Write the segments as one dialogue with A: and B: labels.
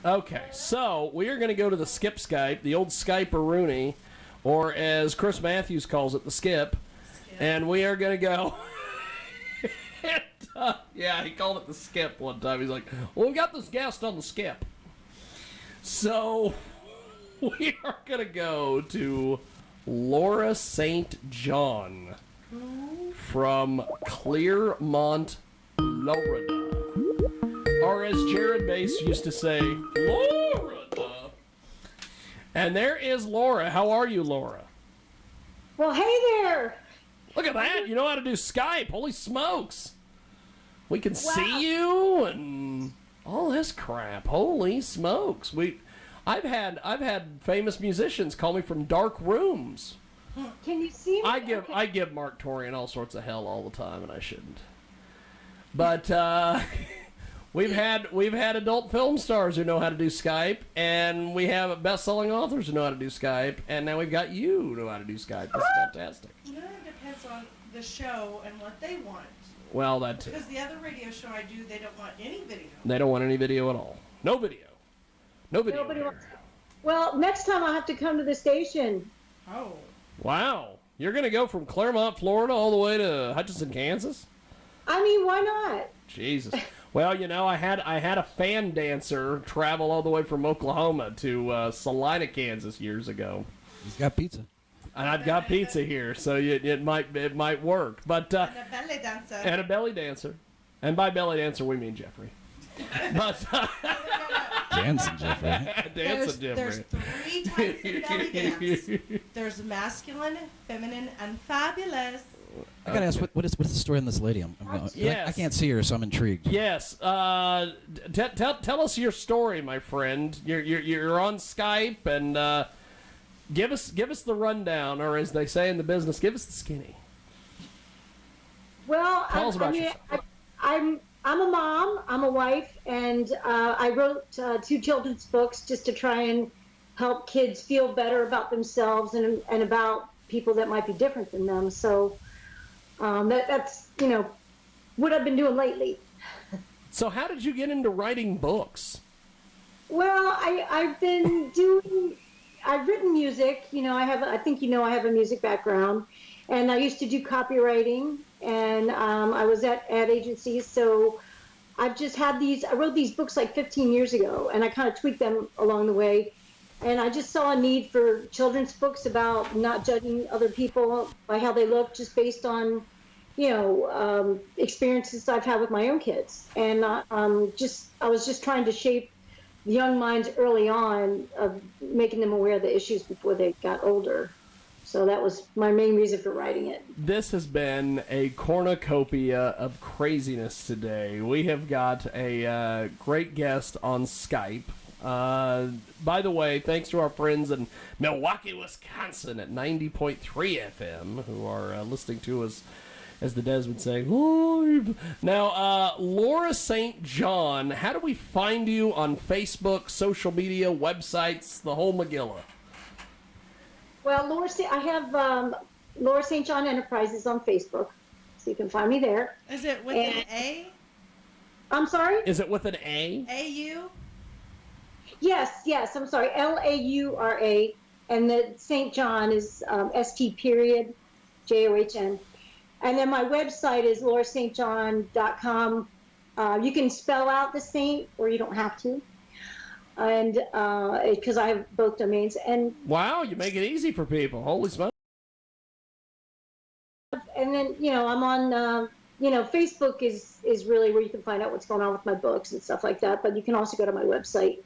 A: Okay, so we are going to go to the skip Skype, the old Skype-a-rooney, or as Chris Matthews calls it, the skip. And we are going to go... yeah, he called it the skip one time. He's like, well, we got this guest on the skip. So we are going to go to Laura St. John from Clearmont, Florida. Or as Jared Bass used to say, Florida. And there is Laura. How are you, Laura?
B: Well, hey there.
A: Look at that. You know how to do Skype. Holy smokes. We can see you and all this crap. Holy smokes. I've had famous musicians call me from dark rooms.
B: Can you see me?
A: I give Mark Torian all sorts of hell all the time, and I shouldn't. But we've had adult film stars who know how to do Skype, and we have best-selling authors who know how to do Skype, and now we've got you who know how to do Skype. That's fantastic.
C: You know, it depends on the show and what they want.
A: Well, that too.
C: Because the other radio show I do, they don't want any video.
A: They don't want any video at all. No video. No video.
B: Nobody wants. Well, next time I'll have to come to the station.
C: Oh.
A: Wow. You're going to go from Clermont, Florida, all the way to Hutchinson, Kansas?
B: I mean, why not?
A: Jesus. Well, you know, I had a fan dancer travel all the way from Oklahoma to Salina, Kansas years ago.
D: He's got pizza.
A: And I've got pizza here, so it might work. But
C: And a belly dancer.
A: and a belly dancer. And by belly dancer, we mean Jeffrey. But
D: Dancing Jeffrey.
A: dancing
C: There's
A: Jeffrey.
C: 3 types of belly dance. There's masculine, feminine, and fabulous.
D: I gotta ask, what is the story on this lady?
A: Yes.
D: I can't see her, so I'm intrigued.
A: Yes. Tell us your story, my friend. You're on Skype, and give us the rundown, or as they say in the business, give us the skinny.
B: Well,
A: Tell us about yourself.
B: I'm a mom. I'm a wife, and I wrote 2 children's books just to try and help kids feel better about themselves and about people that might be different than them. So that's what I've been doing lately.
A: So how did you get into writing books?
B: Well, I've written music. I think I have a music background, and I used to do copywriting, and I was at ad agencies. So I've just had I wrote these books like 15 years ago, and I kind of tweaked them along the way. And I just saw a need for children's books about not judging other people by how they look, just based on, experiences I've had with my own kids. And I was just trying to shape young minds early on, of making them aware of the issues before they got older. So that was my main reason for writing it.
A: This has been a cornucopia of craziness today. We have got a great guest on Skype. By the way, thanks to our friends in Milwaukee, Wisconsin at 90.3 FM who are listening to us, as the Des would say, live. Now, Laura St. John, how do we find you on Facebook, social media, websites, the whole Megillah?
B: Well, I have Laura St. John Enterprises on Facebook, so you can find me there.
C: Is it with an A?
B: I'm sorry?
A: Is it with an A?
C: A-U?
B: Yes, I'm sorry, Laura, and the St. John is ST period, JOHN. And then my website is laurastjohn.com. You can spell out the Saint, or you don't have to. And because I have both domains. And
A: wow, you make it easy for people. Holy smokes.
B: And then, I'm on, Facebook is really where you can find out what's going on with my books and stuff like that. But you can also go to my website,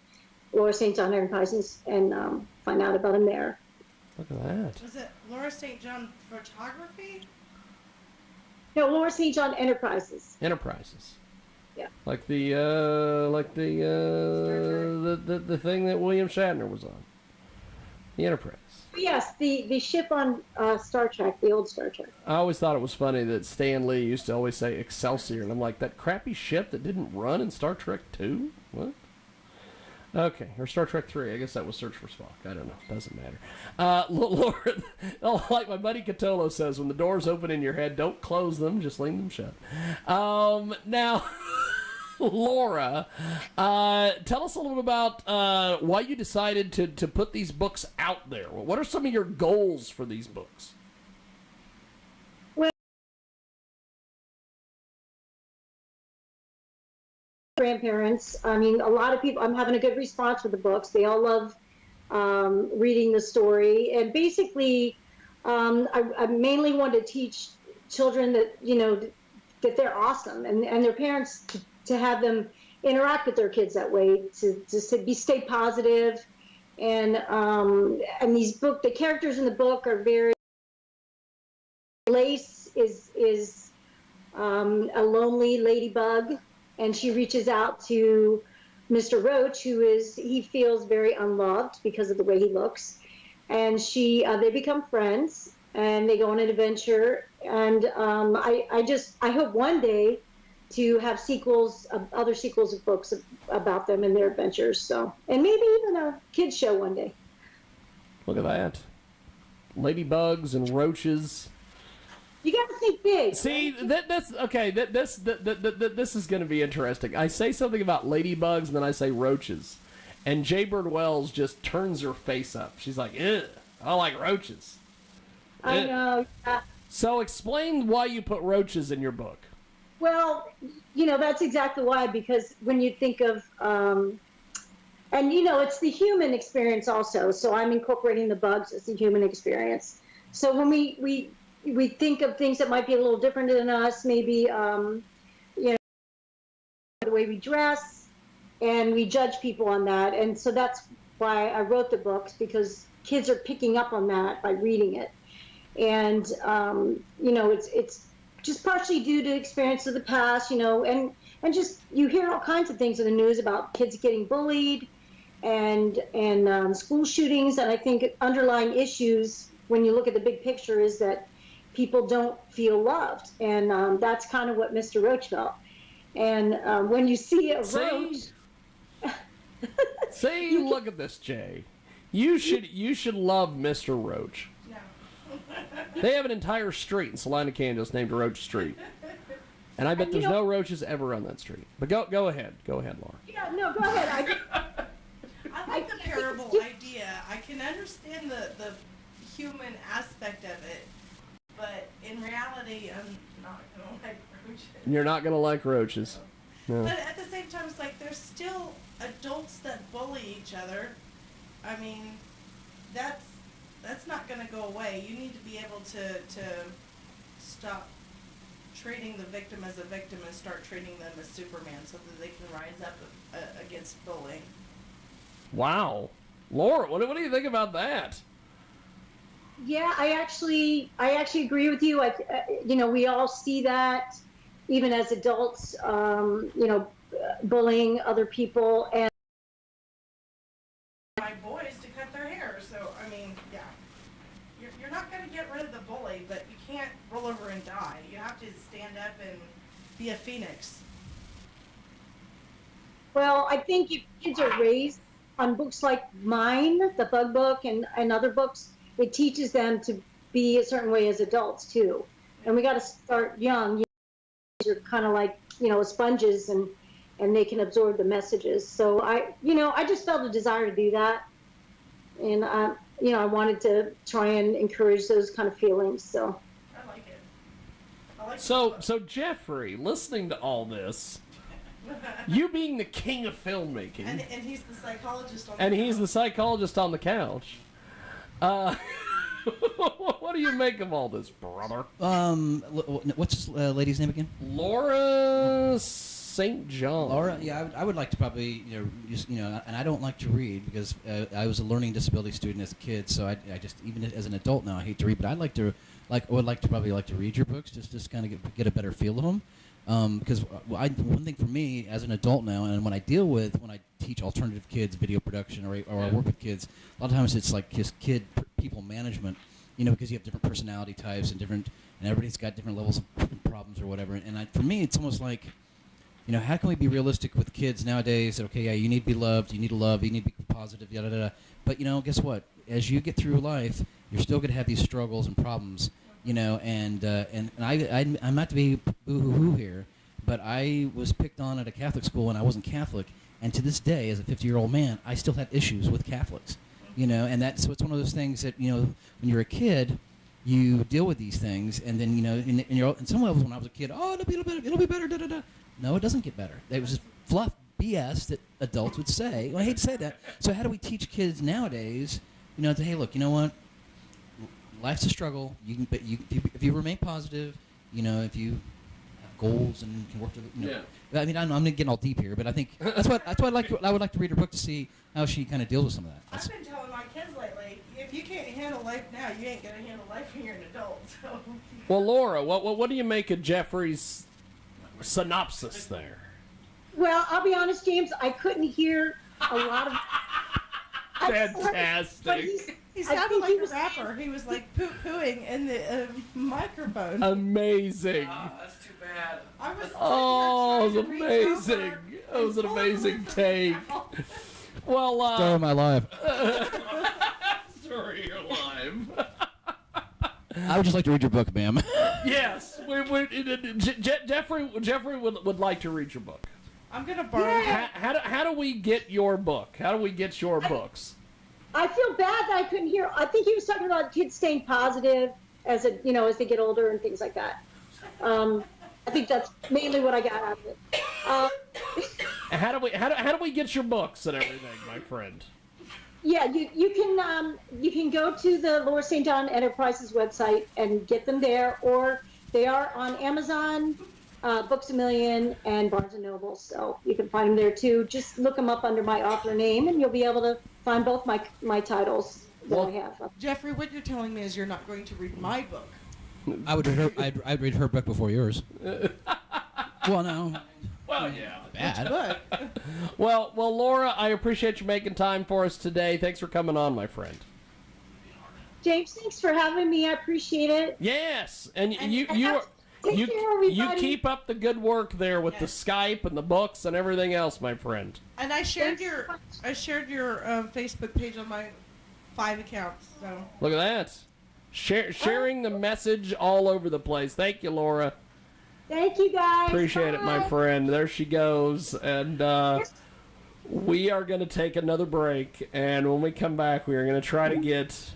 B: Laura St. John Enterprises, and find out about them there.
A: Look at that.
C: Was it Laura St. John Photography?
B: No, Laura St. John Enterprises.
A: Enterprises.
B: Yeah.
A: Like the thing that William Shatner was on. The Enterprise.
B: Yes, the ship on Star Trek, the old Star Trek.
A: I always thought it was funny that Stan Lee used to always say Excelsior, and I'm like, that crappy ship that didn't run in Star Trek 2? What? Okay, or Star Trek 3. I guess that was Search for Spock. I don't know. Doesn't matter. Laura, like my buddy Catolo says, when the doors open in your head, don't close them, just leave them shut. Now, Laura, tell us a little bit about why you decided to put these books out there. What are some of your goals for these books?
B: Grandparents. I mean, a lot of people, I'm having a good response with the books. They all love reading the story. And basically, I mainly want to teach children that, that they're awesome and their parents to have them interact with their kids that way, to stay positive. And the characters in the book are very, Lace is a lonely ladybug, and she reaches out to Mr. Roach, he feels very unloved because of the way he looks. And they become friends, and they go on an adventure. And I hope one day to have other sequels of books about them and their adventures. So, and maybe even a kids show one day.
A: Look at that. Ladybugs and roaches.
B: You got to think big.
A: See, that's okay. This is going to be interesting. I say something about ladybugs, and then I say roaches, and J. Bird Wells just turns her face up. She's like, "Ugh, I don't like roaches."
B: I know.
A: So explain why you put roaches in your book.
B: Well, that's exactly why. Because when you think of, it's the human experience also. So I'm incorporating the bugs as the human experience. So when we think of things that might be a little different than us, maybe, the way we dress, and we judge people on that. And so that's why I wrote the books, because kids are picking up on that by reading it. And, it's just partially due to experience of the past, and just, you hear all kinds of things in the news about kids getting bullied and school shootings. And I think underlying issues, when you look at the big picture, is that people don't feel loved, and that's kind of what Mr. Roach felt. And when you see a roach,
A: look at this, Jay. You should love Mr. Roach.
C: No.
A: They have an entire street in Salina, Kansas named Roach Street, and I bet there's no roaches ever on that street. But go ahead, Laura.
B: Yeah, no, go ahead.
C: I like the parable idea. I can understand the human aspect of it. But in reality, I'm not going to like roaches.
A: You're not going to like roaches. No.
C: But at the same time, it's like there's still adults that bully each other. I mean, that's not going to go away. You need to be able to stop treating the victim as a victim and start treating them as Superman, so that they can rise up against bullying.
A: Wow. Laura, what do you think about that?
B: Yeah, I actually agree with you. We all see that, even as adults, bullying other people. And
C: my boys to cut their hair, so I mean, yeah, you're not going to get rid of the bully, but you can't roll over and die. You have to stand up and be a phoenix.
B: well, I think if kids are raised on books like mine, the Bug Book, and other books, it teaches them to be a certain way as adults too. And we got to start young. You're kind of like, sponges, and they can absorb the messages. So I just felt a desire to do that. And, I wanted to try and encourage those kind of feelings. So
C: I like it. I like
A: So Jeffrey, listening to all this, you being the king of filmmaking,
C: and he's the psychologist on
A: he's the psychologist on the couch. What do you make of all this, brother?
D: What's this lady's name again?
A: Laura St. John.
D: Laura, yeah, I would like to probably, and I don't like to read because I was a learning disability student as a kid, so I just, even as an adult now, I hate to read, but I would like to read your books, just kind of get a better feel of them. Because one thing for me as an adult now, and when I teach alternative kids video production or I work with kids, a lot of times it's like just people management, because you have different personality types and everybody's got different levels of problems or whatever. And for me, it's almost like, how can we be realistic with kids nowadays? That, okay, yeah, you need to be loved, you need to love, you need to be positive, yada yada. But guess what? As you get through life, you're still going to have these struggles and problems. And I'm not to be boo-hoo-hoo here, but I was picked on at a Catholic school, and I wasn't Catholic. And to this day, as a 50-year-old man, I still have issues with Catholics. And so it's one of those things that, when you're a kid, you deal with these things, and then, in some levels when I was a kid, oh, it'll be better, da-da-da. No, it doesn't get better. It was just fluff BS that adults would say. Well, I hate to say that. So how do we teach kids nowadays, to, hey, look, you know what? Life's a struggle. But if you remain positive, if you have goals and can work to,
A: Yeah.
D: I mean, I'm getting all deep here, but I think that's what I would like to read her book to see how she kind of deals with some of that.
C: I've been telling my kids lately, if you can't handle life now, you ain't gonna handle life when you're an adult. So.
A: Well, Laura, what do you make of Jeffrey's synopsis there?
B: Well, I'll be honest, James, I couldn't hear a lot of.
A: Fantastic.
C: He
B: I
C: sounded
B: think
C: like
B: he
C: a
B: was-
C: rapper. He was like poo-pooing in the microphone.
A: Amazing.
E: That's too bad.
C: I was
A: Oh, it was
C: sitting there trying to reach
A: amazing.
C: over
A: It was an
C: and pull
A: amazing
C: him with
A: take.
C: the mouth.
A: Well,
D: Story of my life.
A: Sorry, you're live.
D: I would just like to read your book, ma'am.
A: Yes, Jeffrey would like to read your book.
C: I'm gonna borrow.
B: Yeah.
A: How do we get your book? How do we get your books?
B: I feel bad that I couldn't hear. I think he was talking about kids staying positive as they get older and things like that. I think that's mainly what I got out of it.
A: How do we get your books and everything, my friend?
B: Yeah, you can go to the Lower St. John Enterprises website and get them there, or they are on Amazon, Books A Million, and Barnes and Noble. So you can find them there too. Just look them up under my author name, and you'll be able to find both my titles that I have.
C: Jeffrey, what you're telling me is you're not going to read my book.
D: I would read I'd read her book before yours. Well, no.
A: Well, yeah.
D: Bad.
C: But
A: Well, Laura, I appreciate you making time for us today. Thanks for coming on, my friend.
B: James, thanks for having me. I appreciate it.
A: Yes, and you
B: Take care, everybody.
A: keep up the good work there with the
C: Yes.
A: Skype and the books and everything else, my friend.
C: and I shared
B: Thanks so much.
C: your Facebook page on my 5 accounts. So
A: Look at that. Sharing the message all over the place. Thank you, Laura.
B: Thank you, guys.
A: Appreciate it, my
B: Bye.
A: friend. There she goes. And we are going to take another break. And when we come back, we are going to try to get...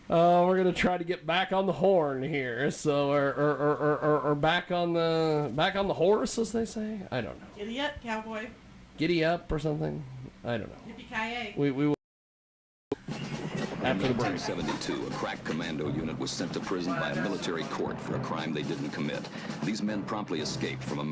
A: we're going to try to get back on the horn here. So, or back on the horse, as they say. I don't know.
C: giddy up, cowboy.
A: Giddy up or something. I don't know.
C: Yippee-ki-yay.
A: We will after the
F: In
A: break.
F: 1972, a crack commando unit was sent to prison by a military court for a crime they didn't commit. These men promptly escaped from a